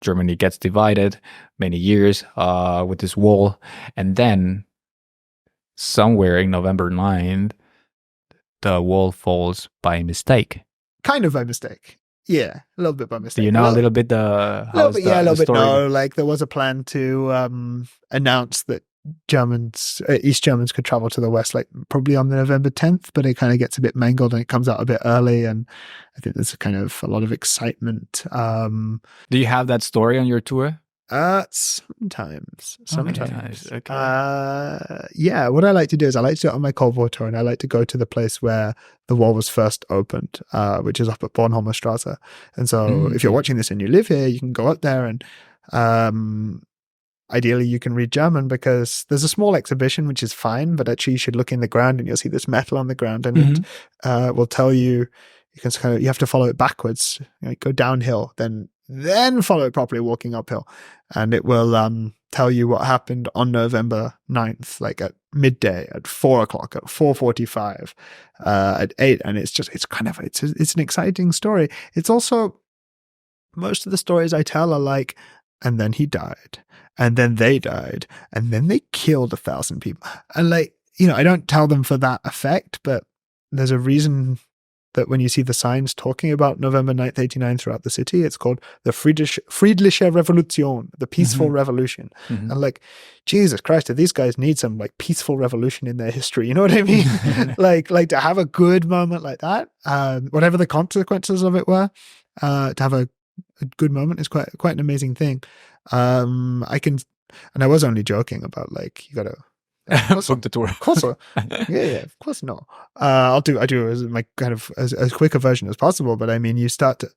Germany gets divided many years with this wall. And then somewhere in November 9th, the wall falls by mistake. Kind of by mistake. Yeah, a little bit by mistake. Do you know a little bit a little bit. No, like there was a plan to announce that East Germans could travel to the West, like probably on November 10th, but it kind of gets a bit mangled and it comes out a bit early. And I think there's kind of a lot of excitement. Do you have that story on your tour? Sometimes. Okay. Yeah, what I like to do is I like to do it on my Cold War tour, and I like to go to the place where the wall was first opened, which is up at Bornholmer Strasse. And so if you're watching this and you live here, you can go up there and ideally you can read German, because there's a small exhibition, which is fine, but actually you should look in the ground and you'll see this metal on the ground, and it will tell you, you have to follow it backwards, go downhill, then follow it properly walking uphill, and it will tell you what happened on November 9th, like at midday, at 4 o'clock, at 4:45, at 8. And it's an exciting story. It's also, most of the stories I tell are like, and then he died, and then they died, and then they killed 1,000 people. And like, I don't tell them for that effect, but there's a reason that when you see the signs talking about November 9th, 89 throughout the city, it's called the Friedliche Revolution, the peaceful revolution. And like, Jesus Christ, do these guys need some like peaceful revolution in their history? You know what I mean? like to have a good moment like that, whatever the consequences of it were, to have a good moment is quite an amazing thing. And I was only joking about like, you gotta book the tour. Of course, yeah, of course, no. I do as my kind of as quick a version as possible. But I mean, you start to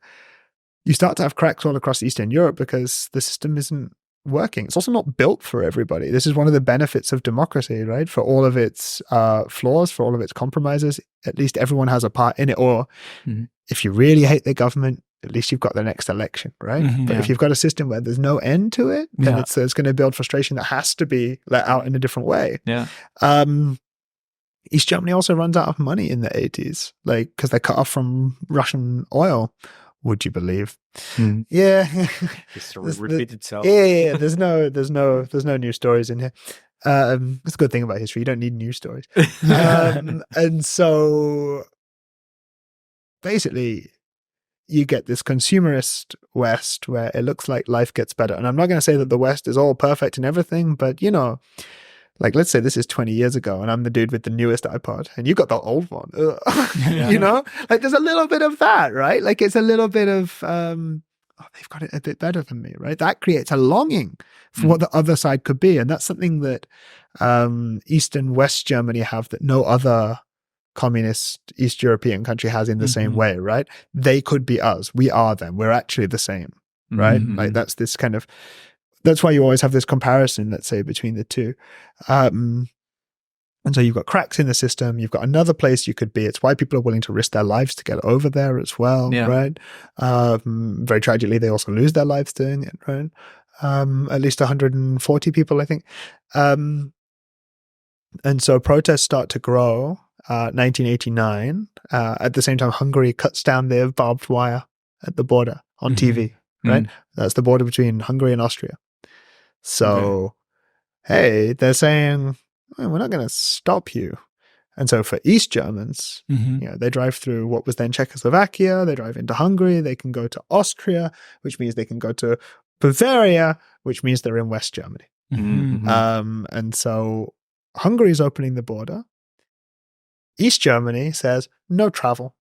have cracks all across Eastern Europe because the system isn't working. It's also not built for everybody. This is one of the benefits of democracy, right? For all of its flaws, for all of its compromises, at least everyone has a part in it. Or if you really hate the government, at least you've got the next election, right? But if you've got a system where there's no end to it, then it's going to build frustration that has to be let out in a different way. Yeah. East Germany also runs out of money in the 80s, like because they're cut off from Russian oil. Would you believe? Yeah. History repeats itself. Yeah. There's no new stories in here. It's a good thing about history. You don't need news stories. And so basically, you get this consumerist West where it looks like life gets better. And I'm not going to say that the West is all perfect and everything, but like let's say this is 20 years ago and I'm the dude with the newest iPod and you got the old one. Like there's a little bit of that, right? Like it's a little bit of, they've got it a bit better than me, right? That creates a longing for what the other side could be. And that's something that East and West Germany have that no other communist East European country has in the same way, right? They could be us. We are them. We're actually the same, right? Like that's why you always have this comparison, let's say, between the two. And so you've got cracks in the system. You've got another place you could be. It's why people are willing to risk their lives to get over there as well, right? Very tragically, they also lose their lives doing it, right? At least 140 people, I think. And so protests start to grow. 1989. At the same time, Hungary cuts down their barbed wire at the border on TV, right? That's the border between Hungary and Austria. So, hey, they're saying, we're not going to stop you. And so for East Germans, they drive through what was then Czechoslovakia, they drive into Hungary, they can go to Austria, which means they can go to Bavaria, which means they're in West Germany. And so Hungary's opening the border. East Germany says no travel.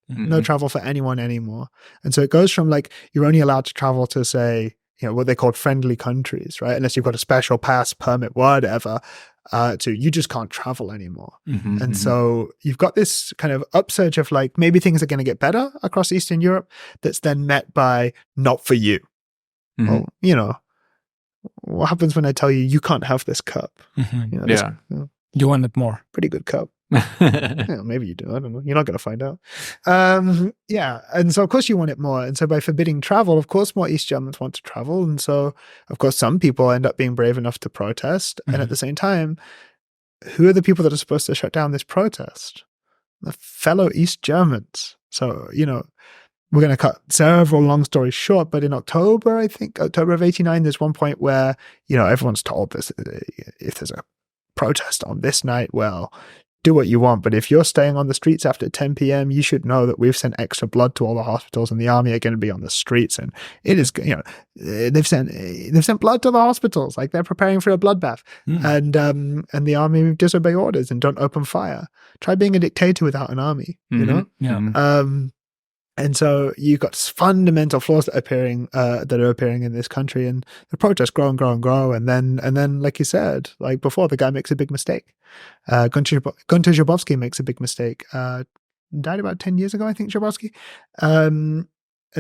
No travel for anyone anymore. And so it goes from like you're only allowed to travel to say, what they call friendly countries, right? Unless you've got a special pass, permit, whatever, to you just can't travel anymore. And so you've got this kind of upsurge of like maybe things are going to get better across Eastern Europe that's then met by not for you. Well, what happens when I tell you can't have this cup? You want it more. Pretty good cup. Maybe you do. I don't know. You're not going to find out. And so of course you want it more. And so by forbidding travel, of course more East Germans want to travel. And so of course some people end up being brave enough to protest. And at the same time, who are the people that are supposed to shut down this protest? The fellow East Germans. So, we're going to cut several long stories short, but in October, I think, October of 89, there's one point where, everyone's told this, if there's a protest on this night, well, do what you want. But if you're staying on the streets after 10 p.m., you should know that we've sent extra blood to all the hospitals and the army are going to be on the streets. And it is, they've sent blood to the hospitals, like they're preparing for a bloodbath. And the army disobey orders and don't open fire. Try being a dictator without an army, you know? Yeah. And so you've got fundamental flaws that are appearing in this country, and the protests grow and grow and grow. And then, like you said, like before, the guy makes a big mistake. Günter Schabowski makes a big mistake. Died about 10 years ago, I think, Schabowski. And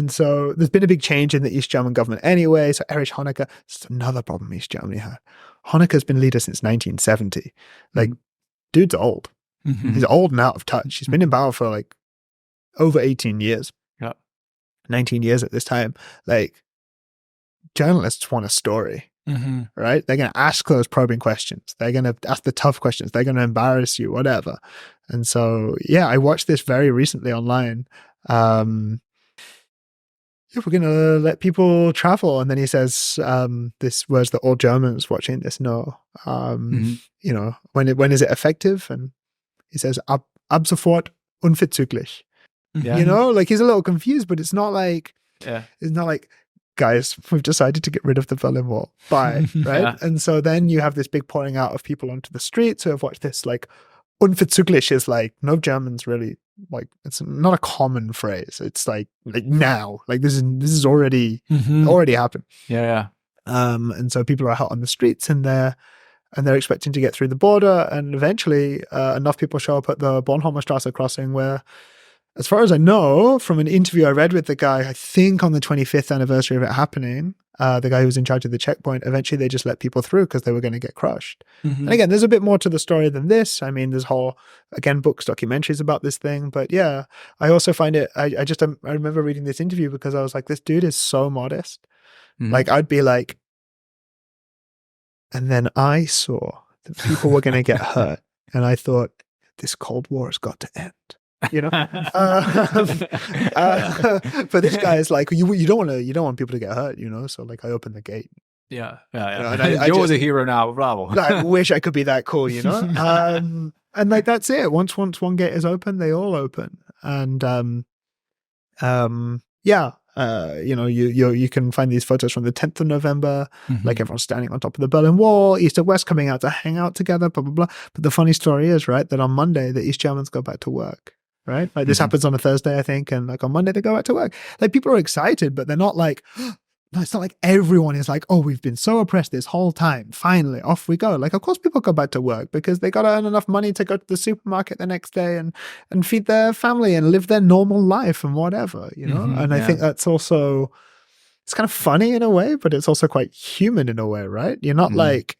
so there's been a big change in the East German government anyway. So Erich Honecker, it's another problem East Germany had. Honecker's been leader since 1970. Like, dude's old. He's old and out of touch. He's been in power for like over 18 years. Yeah. 19 years at this time. Like, journalists want a story, right? They're going to ask those probing questions. They're going to ask the tough questions. They're going to embarrass you, whatever. And so, yeah, I watched this very recently online. We're going to let people travel. And then he says, this words that all Germans watching this know. When is it effective? And he says, ab sofort unverzüglich. Yeah. Like he's a little confused, but it's not like, guys, we've decided to get rid of the Berlin Wall. Bye. Right. Yeah. And so then you have this big pouring out of people onto the streets who have watched this. Like, unverzüglich is like, no Germans really, like, it's not a common phrase. It's like now, like this is already happened. Yeah. And so people are out on the streets and they're expecting to get through the border. And eventually enough people show up at the Bornholmer Strasse crossing where, as far as I know, from an interview I read with the guy, I think on the 25th anniversary of it happening, the guy who was in charge of the checkpoint, eventually they just let people through because they were going to get crushed. And again, there's a bit more to the story than this. I mean, there's books, documentaries about this thing. But yeah, I also find it, I remember reading this interview because I was like, this dude is so modest. Like, I'd be like, and then I saw that people were going to get hurt. And I thought, this Cold War has got to end. But this guy is like, you don't want people to get hurt, so like I open the gate. Yeah. You're the hero now, bravo. I wish I could be that cool, and like that's it. Once one gate is open, they all open. And you can find these photos from the 10th of November, like everyone's standing on top of the Berlin Wall, East and West coming out to hang out together, blah, blah, blah. But the funny story is, right, that on Monday, the East Germans go back to work, right? Like this happens on a Thursday, I think, and like on Monday, they go back to work. Like people are excited, but they're not like, no, it's not like everyone is like, oh, we've been so oppressed this whole time. Finally, off we go. Like, of course, people go back to work because they got to earn enough money to go to the supermarket the next day and feed their family and live their normal life and whatever, And I think that's also, it's kind of funny in a way, but it's also quite human in a way, right? You're not like...